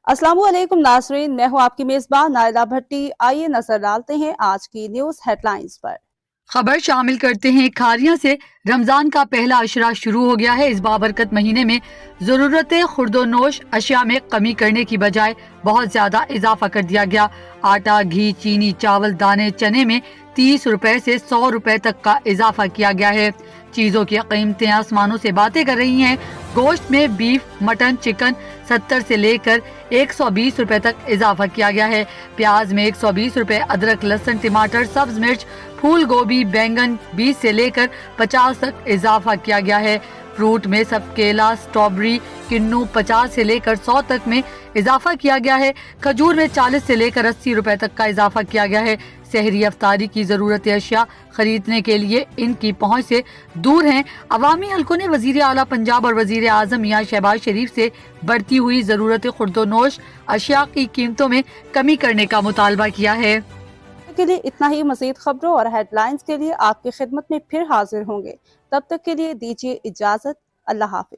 अस्सलामु अलैकुम नाज़रीन, मैं हूँ आपकी मेज़बान नाइला भट्टी। आइए नजर डालते हैं आज की न्यूज़ हेडलाइंस पर। खबर शामिल करते हैं। खारियां से रमजान का पहला अशरा शुरू हो गया है। इस बाबरकत महीने में जरूरत खुर्दोनोश अशिया में कमी करने की बजाय बहुत ज्यादा इजाफा कर दिया गया। आटा, घी, चीनी, चावल, दाने, चने में 30 रुपए से 100 रुपए तक का इजाफा किया गया है। चीजों की कीमतें आसमानों से बातें कर रही हैं। गोश्त में बीफ, मटन, चिकन 70 से लेकर 120 रुपए तक इजाफा किया गया है। प्याज में 120 रुपए, अदरक, लहसुन, टमाटर, सब्ज मिर्च, फूल गोभी, बैंगन 20 से लेकर 50 तक इजाफा किया गया है। फ्रूट में सब केला, स्ट्रॉबेरी, किन्नू 50 से लेकर 100 तक में इजाफा किया गया है। खजूर में 40 से लेकर 80 रुपए तक का इजाफा किया गया है। सहरी अफ्तारी की जरूरत अशिया खरीदने के लिए इनकी पहुंच से दूर हैं। अवामी हलकों ने वजीर आला पंजाब और वजीर आजम मियां शहबाज शरीफ से बढ़ती हुई जरूरत खुर्दोनोश अशिया की कीमतों में कमी करने का मुतालबा किया है। के लिए इतना ही। मज़ीद खबरों और हेडलाइंस के लिए आपकी खिदमत में फिर हाजिर होंगे। तब तक के लिए दीजिए इजाजत। अल्लाह हाफिज।